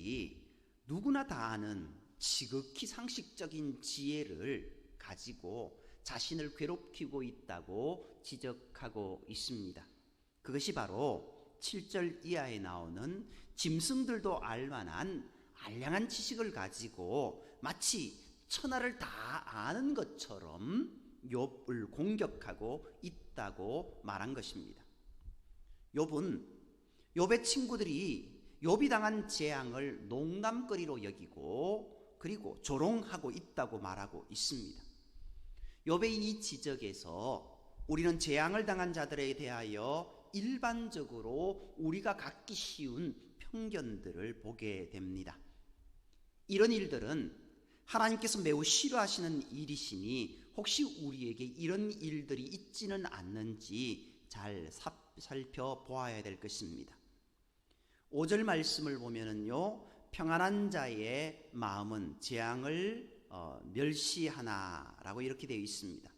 친구들이 누구나 다 아는 지극히 상식적인 지혜를 가지고 자신을 괴롭히고 있다고 지적하고 있습니다. 그것이 바로 7절 이하에 나오는 짐승들도 알만한 알량한 지식을 가지고 마치 천하를 다 아는 것처럼 욥을 공격하고 있다고 말한 것입니다. 욥의 친구들이 욥이 당한 재앙을 농담거리로 여기고 그리고 조롱하고 있다고 말하고 있습니다. 욥의 이 지적에서 우리는 재앙을 당한 자들에 대하여 일반적으로 우리가 갖기 쉬운 편견들을 보게 됩니다. 이런 일들은 하나님께서 매우 싫어하시는 일이시니 혹시 우리에게 이런 일들이 있지는 않는지 잘 살펴보아야 될 것입니다. 5절 말씀을 보면은요, 평안한 자의 마음은 재앙을 멸시하나라고 이렇게 되어 있습니다.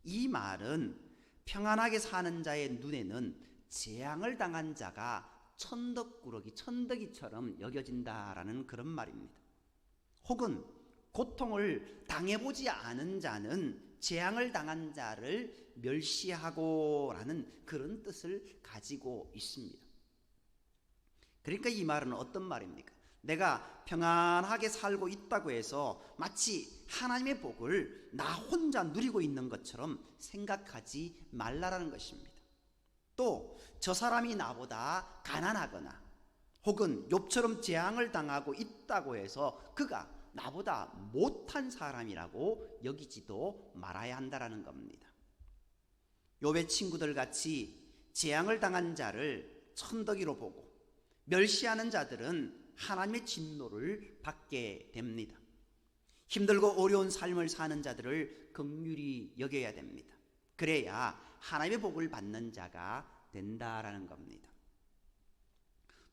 이 말은 평안하게 사는 자의 눈에는 재앙을 당한 자가 천덕꾸러기, 천덕이처럼 여겨진다라는 그런 말입니다. 혹은 고통을 당해보지 않은 자는 재앙을 당한 자를 멸시하고 라는 그런 뜻을 가지고 있습니다. 그러니까 이 말은 어떤 말입니까? 내가 평안하게 살고 있다고 해서 마치 하나님의 복을 나 혼자 누리고 있는 것처럼 생각하지 말라라는 것입니다. 또 저 사람이 나보다 가난하거나 혹은 욥처럼 재앙을 당하고 있다고 해서 그가 나보다 못한 사람이라고 여기지도 말아야 한다는 겁니다. 욥의 친구들 같이 재앙을 당한 자를 천덕이로 보고 멸시하는 자들은 하나님의 진노를 받게 됩니다. 힘들고 어려운 삶을 사는 자들을 긍휼히 여겨야 됩니다. 그래야 하나님의 복을 받는 자가 된다라는 겁니다.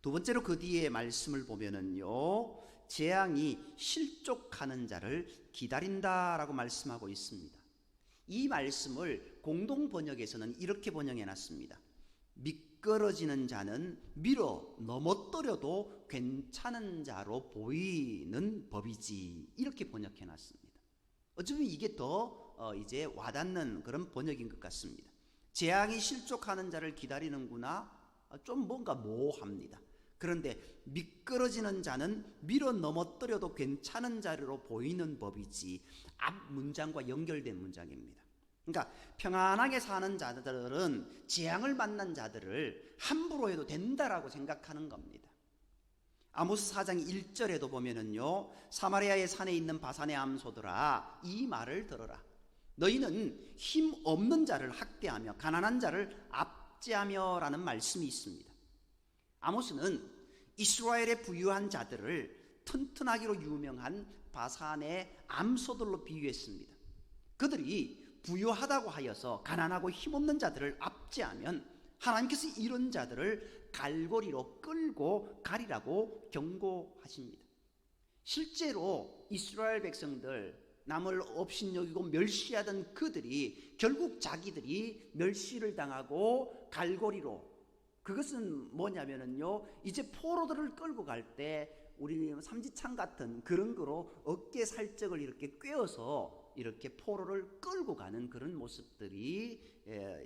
두 번째로 그 뒤에 말씀을 보면은요, 재앙이 실족하는 자를 기다린다라고 말씀하고 있습니다. 이 말씀을 공동 번역에서는 이렇게 번역해 놨습니다. 미끄러지는 자는 밀어 넘어뜨려도 괜찮은 자로 보이는 법이지, 이렇게 번역해 놨습니다. 어쩌면 이게 더 이제 와닿는 그런 번역인 것 같습니다. 재앙이 실족하는 자를 기다리는구나, 좀 뭔가 모호합니다. 그런데 미끄러지는 자는 밀어 넘어뜨려도 괜찮은 자로 보이는 법이지, 앞 문장과 연결된 문장입니다. 그러니까 평안하게 사는 자들은 재앙을 만난 자들을 함부로 해도 된다라고 생각하는 겁니다. 아모스 4장 1절에도 보면은요, 사마리아의 산에 있는 바산의 암소들아, 이 말을 들어라. 너희는 힘 없는 자를 학대하며 가난한 자를 압제하며 라는 말씀이 있습니다. 아모스는 이스라엘의 부유한 자들을 튼튼하기로 유명한 바산의 암소들로 비유했습니다. 그들이 부유하다고 하여서 가난하고 힘없는 자들을 압제하면 하나님께서 이런 자들을 갈고리로 끌고 가리라고 경고하십니다. 실제로 이스라엘 백성들, 남을 업신여기고 멸시하던 그들이 결국 자기들이 멸시를 당하고 갈고리로, 그것은 뭐냐면은요, 이제 포로들을 끌고 갈 때 우리 삼지창 같은 그런 거로 어깨 살적을 이렇게 꿰어서 이렇게 포로를 끌고 가는 그런 모습들이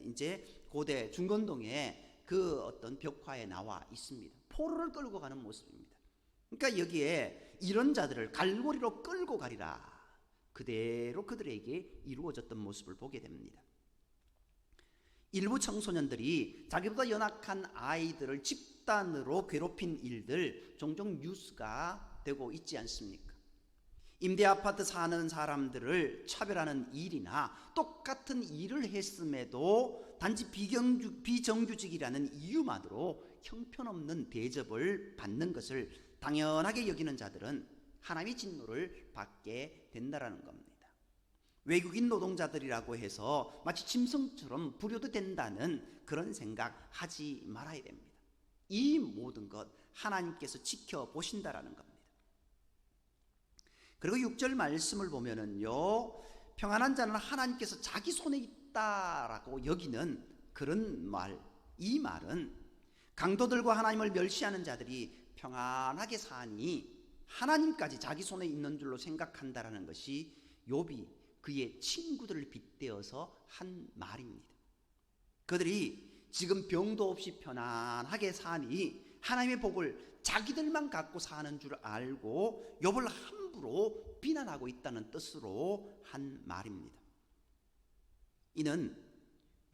이제 고대 중건동의 그 어떤 벽화에 나와 있습니다. 포로를 끌고 가는 모습입니다. 그러니까 여기에 이런 자들을 갈고리로 끌고 가리라, 그대로 그들에게 이루어졌던 모습을 보게 됩니다. 일부 청소년들이 자기보다 연약한 아이들을 집단으로 괴롭힌 일들 종종 뉴스가 되고 있지 않습니까? 임대 아파트 사는 사람들을 차별하는 일이나 똑같은 일을 했음에도 단지 비정규직이라는 이유만으로 형편없는 대접을 받는 것을 당연하게 여기는 자들은 하나님의 진노를 받게 된다는 겁니다. 외국인 노동자들이라고 해서 마치 짐승처럼 부려도 된다는 그런 생각 하지 말아야 됩니다. 이 모든 것 하나님께서 지켜보신다라는 겁니다. 그리고 6절 말씀을 보면은요, 평안한 자는 하나님께서 자기 손에 있다라고 여기는 그런 말, 이 말은 강도들과 하나님을 멸시하는 자들이 평안하게 사니 하나님까지 자기 손에 있는 줄로 생각한다라는 것이 욥이 그의 친구들을 빗대어서 한 말입니다. 그들이 지금 병도 없이 편안하게 사니 하나님의 복을 자기들만 갖고 사는 줄 알고 욥을 함부로 비난하고 있다는 뜻으로 한 말입니다. 이는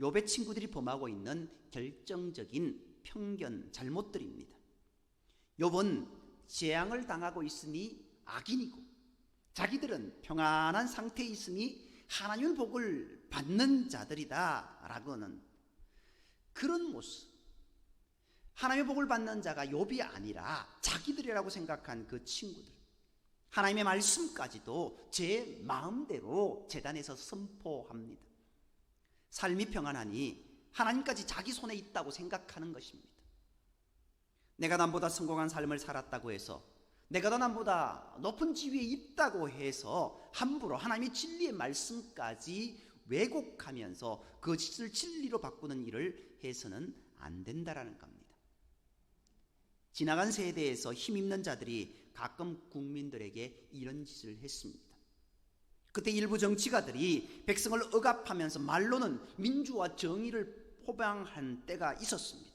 욥의 친구들이 범하고 있는 결정적인 편견, 잘못들입니다. 욥은 재앙을 당하고 있으니 악인이고 자기들은 평안한 상태에 있으니 하나님의 복을 받는 자들이다 라고는 그런 모습, 하나님의 복을 받는 자가 욥이 아니라 자기들이라고 생각한 그 친구들, 하나님의 말씀까지도 제 마음대로 재단에서 선포합니다. 삶이 평안하니 하나님까지 자기 손에 있다고 생각하는 것입니다. 내가 남보다 성공한 삶을 살았다고 해서, 내가 더 남보다 높은 지위에 있다고 해서 함부로 하나님의 진리의 말씀까지 왜곡하면서 그 짓을 진리로 바꾸는 일을 해서는 안 된다라는 겁니다. 지나간 세대에서 힘있는 자들이 가끔 국민들에게 이런 짓을 했습니다. 그때 일부 정치가들이 백성을 억압하면서 말로는 민주와 정의를 포장한 때가 있었습니다.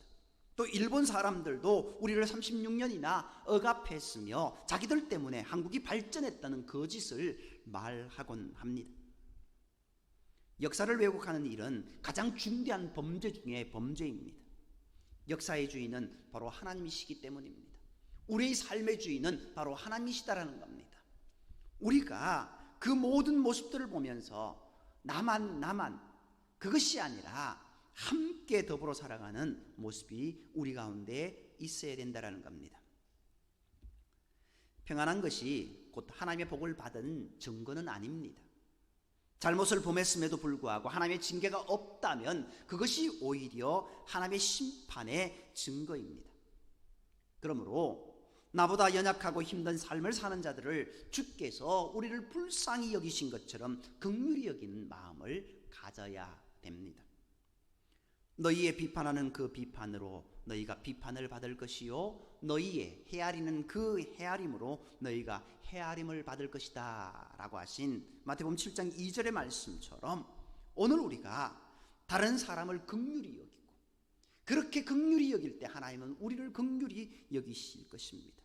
또 일본 사람들도 우리를 36년이나 억압했으며 자기들 때문에 한국이 발전했다는 거짓을 말하곤 합니다. 역사를 왜곡하는 일은 가장 중대한 범죄 중에 범죄입니다. 역사의 주인은 바로 하나님이시기 때문입니다. 우리의 삶의 주인은 바로 하나님이시다라는 겁니다. 우리가 그 모든 모습들을 보면서 나만 그것이 아니라 함께 더불어 살아가는 모습이 우리 가운데 있어야 된다는 겁니다. 평안한 것이 곧 하나님의 복을 받은 증거는 아닙니다. 잘못을 범했음에도 불구하고 하나님의 징계가 없다면 그것이 오히려 하나님의 심판의 증거입니다. 그러므로 나보다 연약하고 힘든 삶을 사는 자들을 주께서 우리를 불쌍히 여기신 것처럼 긍휼히 여기는 마음을 가져야 됩니다. 너희의 비판하는 그 비판으로 너희가 비판을 받을 것이요 너희의 헤아리는 그 헤아림으로 너희가 헤아림을 받을 것이다 라고 하신 마태복음 7장 2절의 말씀처럼 오늘 우리가 다른 사람을 긍휼히 여기고 그렇게 긍휼히 여길 때 하나님은 우리를 긍휼히 여기실 것입니다.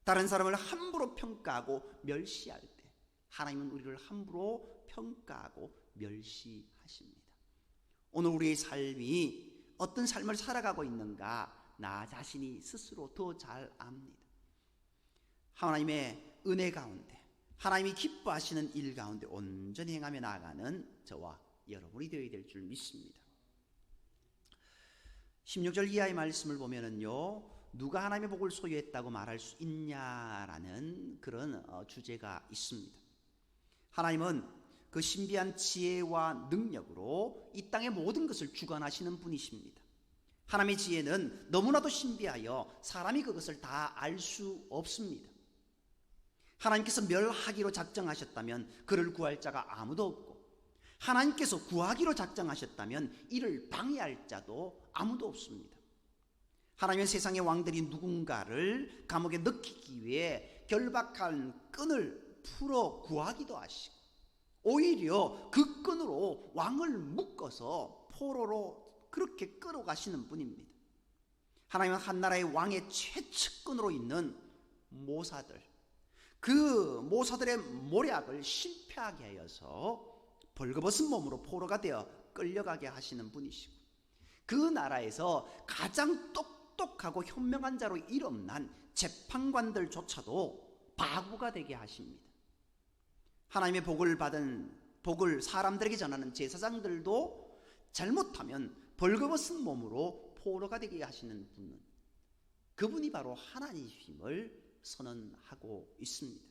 다른 사람을 함부로 평가하고 멸시할 때 하나님은 우리를 함부로 평가하고 멸시하십니다. 오늘 우리의 삶이 어떤 삶을 살아가고 있는가 나 자신이 스스로 더 잘 압니다. 하나님의 은혜 가운데 하나님이 기뻐하시는 일 가운데 온전히 행하며 나아가는 저와 여러분이 되어야 될 줄 믿습니다. 16절 이하의 말씀을 보면은요, 누가 하나님의 복을 소유했다고 말할 수 있냐라는 그런 주제가 있습니다. 하나님은 그 신비한 지혜와 능력으로 이 땅의 모든 것을 주관하시는 분이십니다. 하나님의 지혜는 너무나도 신비하여 사람이 그것을 다 알 수 없습니다. 하나님께서 멸하기로 작정하셨다면 그를 구할 자가 아무도 없고, 하나님께서 구하기로 작정하셨다면 이를 방해할 자도 아무도 없습니다. 하나님은 세상의 왕들이 누군가를 감옥에 넣기 위해 결박한 끈을 풀어 구하기도 하시고, 오히려 그 끈으로 왕을 묶어서 포로로 그렇게 끌어가시는 분입니다. 하나님은 한 나라의 왕의 최측근으로 있는 모사들, 그 모사들의 모략을 실패하게 하여서 벌거벗은 몸으로 포로가 되어 끌려가게 하시는 분이시고, 그 나라에서 가장 똑똑하고 현명한 자로 이름난 재판관들조차도 바보가 되게 하십니다. 하나님의 복을 사람들에게 전하는 제사장들도 잘못하면 벌거벗은 몸으로 포로가 되게 하시는 분은 그분이 바로 하나님임을 선언하고 있습니다.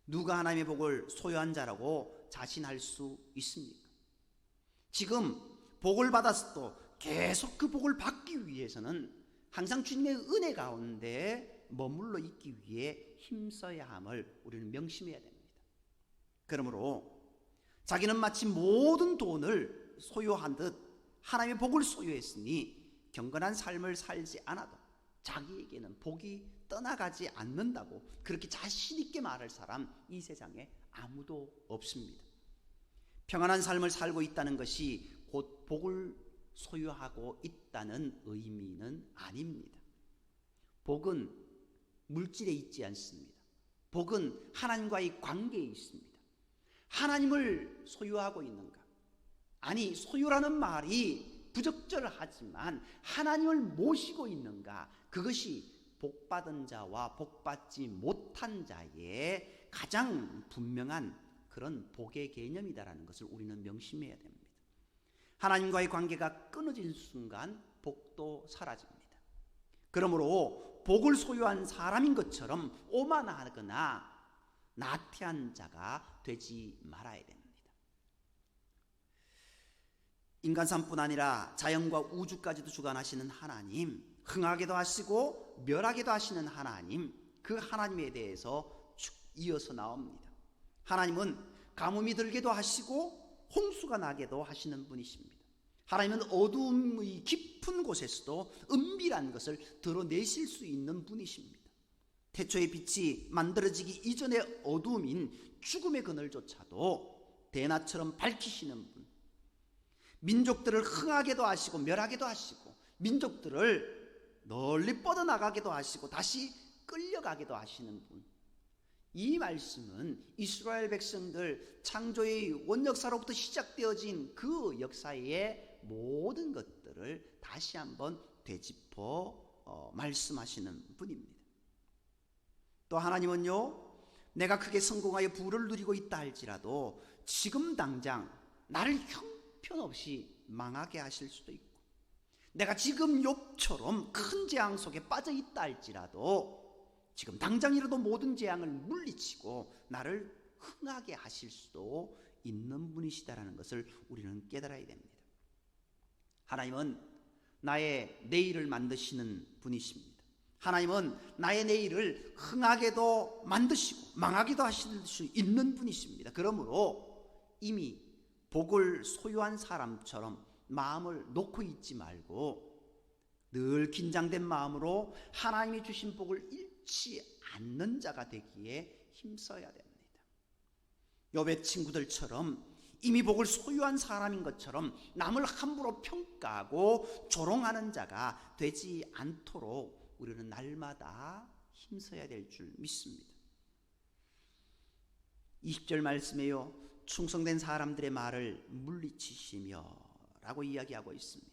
누가 하나님의 복을 소유한 자라고 자신할 수 있습니까? 지금 복을 받았어도 계속 그 복을 받기 위해서는 항상 주님의 은혜 가운데 머물러 있기 위해 힘써야 함을 우리는 명심해야 됩니다. 그러므로 자기는 마치 모든 돈을 소유한 듯 하나님의 복을 소유했으니 경건한 삶을 살지 않아도 자기에게는 복이 떠나가지 않는다고 그렇게 자신 있게 말할 사람 이 세상에 아무도 없습니다. 평안한 삶을 살고 있다는 것이 곧 복을 소유하고 있다는 의미는 아닙니다. 복은 물질에 있지 않습니다. 복은 하나님과의 관계에 있습니다. 하나님을 소유하고 있는가? 아니, 소유라는 말이 부적절하지만 하나님을 모시고 있는가? 그것이 복받은 자와 복받지 못한 자의 가장 분명한 그런 복의 개념이다라는 것을 우리는 명심해야 됩니다. 하나님과의 관계가 끊어진 순간 복도 사라집니다. 그러므로 복을 소유한 사람인 것처럼 오만하거나 나태한 자가 되지 말아야 됩니다. 인간산뿐 아니라 자연과 우주까지도 주관하시는 하나님, 흥하게도 하시고 멸하게도 하시는 하나님, 그 하나님에 대해서 쭉 이어서 나옵니다. 하나님은 가뭄이 들게도 하시고 홍수가 나게도 하시는 분이십니다. 하나님은 어두움의 깊은 곳에서도 은밀한 것을 드러내실 수 있는 분이십니다. 태초의 빛이 만들어지기 이전의 어두움인 죽음의 그늘조차도 대낮처럼 밝히시는 분, 민족들을 흥하게도 하시고 멸하게도 하시고 민족들을 널리 뻗어나가게도 하시고 다시 끌려가게도 하시는 분, 이 말씀은 이스라엘 백성들 창조의 원역사로부터 시작되어진 그 역사의 모든 것들을 다시 한번 되짚어 말씀하시는 분입니다. 또 하나님은요, 내가 크게 성공하여 부를 누리고 있다 할지라도 지금 당장 나를 형편없이 망하게 하실 수도 있고, 내가 지금 욥처럼 큰 재앙 속에 빠져 있다 할지라도 지금 당장이라도 모든 재앙을 물리치고 나를 흥하게 하실 수도 있는 분이시다라는 것을 우리는 깨달아야 됩니다. 하나님은 나의 내일을 만드시는 분이십니다. 하나님은 나의 내일을 흥하게도 만드시고 망하게도 하실 수 있는 분이십니다. 그러므로 이미 복을 소유한 사람처럼 마음을 놓고 있지 말고 늘 긴장된 마음으로 하나님이 주신 복을 잃지 않는 자가 되기에 힘써야 됩니다. 욥의 친구들처럼 이미 복을 소유한 사람인 것처럼 남을 함부로 평가하고 조롱하는 자가 되지 않도록 우리는 날마다 힘써야 될 줄 믿습니다. 20절 말씀에요, 충성된 사람들의 말을 물리치시며 라고 이야기하고 있습니다.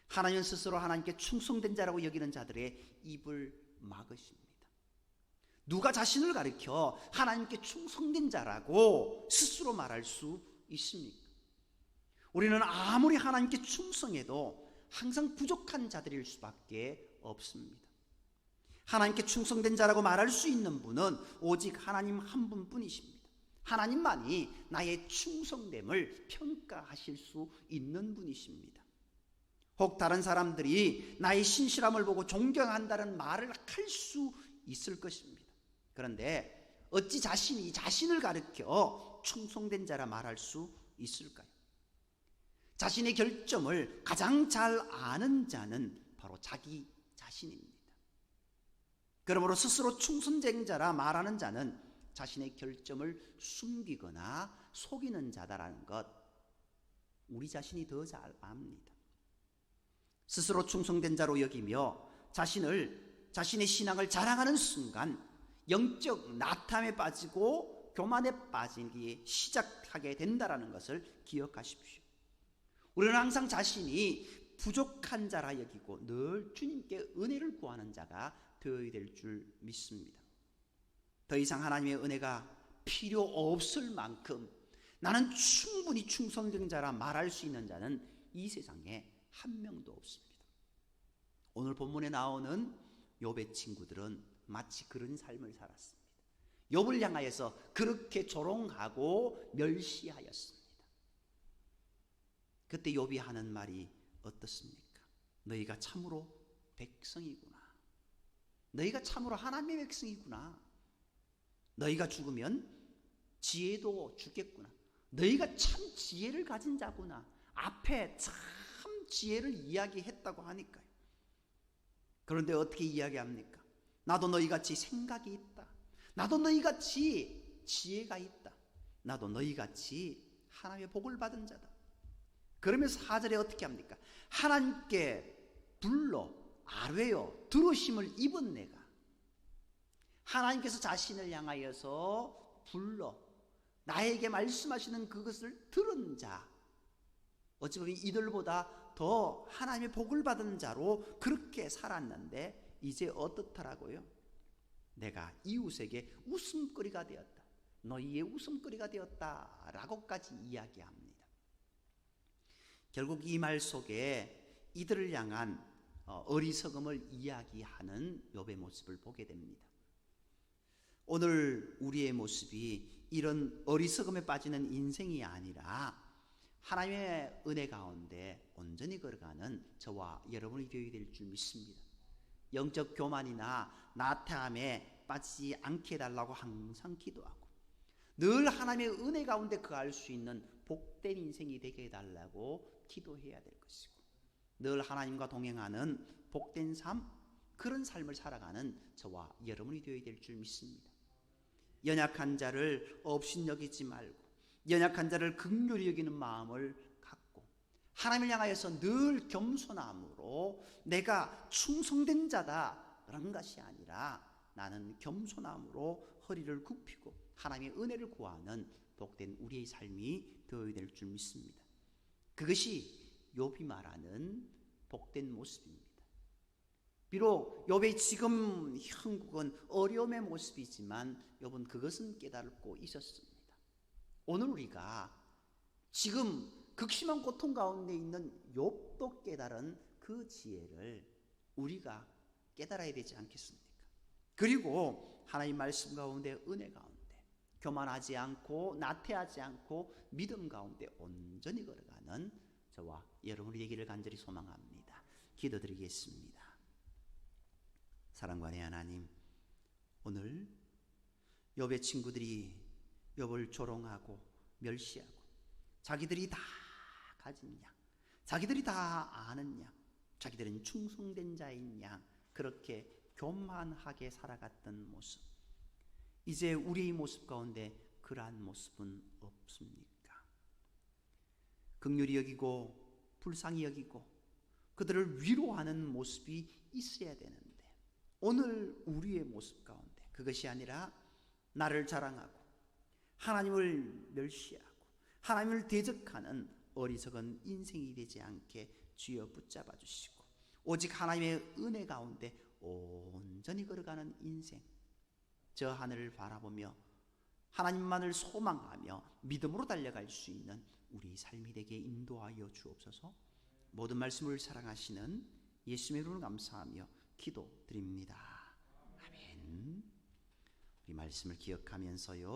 하나님 스스로 하나님께 충성된 자라고 여기는 자들의 입을 막으십니다. 누가 자신을 가리켜 하나님께 충성된 자라고 스스로 말할 수 있습니까? 우리는 아무리 하나님께 충성해도 항상 부족한 자들일 수밖에 없습니다. 하나님께 충성된 자라고 말할 수 있는 분은 오직 하나님 한 분뿐이십니다. 하나님만이 나의 충성됨을 평가하실 수 있는 분이십니다. 혹 다른 사람들이 나의 신실함을 보고 존경한다는 말을 할 수 있을 것입니다. 그런데 어찌 자신이 자신을 가리켜 충성된 자라 말할 수 있을까요? 자신의 결점을 가장 잘 아는 자는 바로 자기 자신입니다. 그러므로 스스로 충성된 자라 말하는 자는 자신의 결점을 숨기거나 속이는 자다라는 것, 우리 자신이 더 잘 압니다. 스스로 충성된 자로 여기며 자신의 신앙을 자랑하는 순간 영적 나탐에 빠지고 교만에 빠지기 시작하게 된다는 것을 기억하십시오. 우리는 항상 자신이 부족한 자라 여기고 늘 주님께 은혜를 구하는 자가 되어야 될 줄 믿습니다. 더 이상 하나님의 은혜가 필요 없을 만큼 나는 충분히 충성된 자라 말할 수 있는 자는 이 세상에 한 명도 없습니다. 오늘 본문에 나오는 욥의 친구들은 마치 그런 삶을 살았습니다. 욥을 향하여서 그렇게 조롱하고 멸시하였습니다. 그때 욥이 하는 말이 어떻습니까? 너희가 참으로 백성이구나. 너희가 참으로 하나님의 백성이구나. 너희가 죽으면 지혜도 죽겠구나. 너희가 참 지혜를 가진 자구나. 앞에 참 지혜를 이야기했다고 하니까요. 그런데 어떻게 이야기합니까? 나도 너희같이 생각이 있다. 나도 너희같이 지혜가 있다. 나도 너희같이 하나님의 복을 받은 자다. 그러면서 4절에 어떻게 합니까? 하나님께 불러 아뢰어 들으심을 입은 내가, 하나님께서 자신을 향하여서 불러 나에게 말씀하시는 그것을 들은 자, 어찌 보면 이들보다 더 하나님의 복을 받은 자로 그렇게 살았는데 이제 어떻더라고요? 내가 이웃에게 웃음거리가 되었다. 너희의 웃음거리가 되었다 라고까지 이야기합니다. 결국 이 말 속에 이들을 향한 어리석음을 이야기하는 욥의 모습을 보게 됩니다. 오늘 우리의 모습이 이런 어리석음에 빠지는 인생이 아니라 하나님의 은혜 가운데 온전히 걸어가는 저와 여러분이 되어야 될 줄 믿습니다. 영적 교만이나 나태함에 빠지지 않게 해달라고 항상 기도하고, 늘 하나님의 은혜 가운데 거할 수 있는 복된 인생이 되게 해달라고 기도해야 될 것이고, 늘 하나님과 동행하는 복된 삶, 그런 삶을 살아가는 저와 여러분이 되어야 될 줄 믿습니다. 연약한 자를 업신여기지 말고 연약한 자를 긍휼히 여기는 마음을 갖고 하나님을 향하여서 늘 겸손함으로 내가 충성된 자다 그런 것이 아니라 나는 겸손함으로 허리를 굽히고 하나님의 은혜를 구하는 복된 우리의 삶이 되어야 될 줄 믿습니다. 그것이 욥이 말하는 복된 모습입니다. 비록 욥의 지금 형국은 어려움의 모습이지만 욥은 그것은 깨닫고 있었습니다. 오늘 우리가 지금 극심한 고통 가운데 있는 욥도 깨달은 그 지혜를 우리가 깨달아야 되지 않겠습니까? 그리고 하나님 말씀 가운데 은혜 가운데 교만하지 않고 나태하지 않고 믿음 가운데 온전히 걸어가는 저와 여러분이 되기를 간절히 소망합니다. 기도드리겠습니다. 사랑과 내 하나님, 오늘 욥의 친구들이 욥을 조롱하고 멸시하고 자기들이 다 가진 양, 자기들이 다 아는 양, 자기들은 충성된 자인 양, 그렇게 교만하게 살아갔던 모습, 이제 우리의 모습 가운데 그러한 모습은 없습니까? 긍휼히 여기고 불쌍히 여기고 그들을 위로하는 모습이 있어야 되는데 오늘 우리의 모습 가운데 그것이 아니라 나를 자랑하고 하나님을 멸시하고 하나님을 대적하는 어리석은 인생이 되지 않게 주여 붙잡아 주시고 오직 하나님의 은혜 가운데 온전히 걸어가는 인생, 저 하늘을 바라보며 하나님만을 소망하며 믿음으로 달려갈 수 있는 우리 삶이 되게 인도하여 주옵소서. 모든 말씀을 사랑하시는 예수님의 이름으로 감사하며 기도드립니다. 아멘. 우리 말씀을 기억하면서요.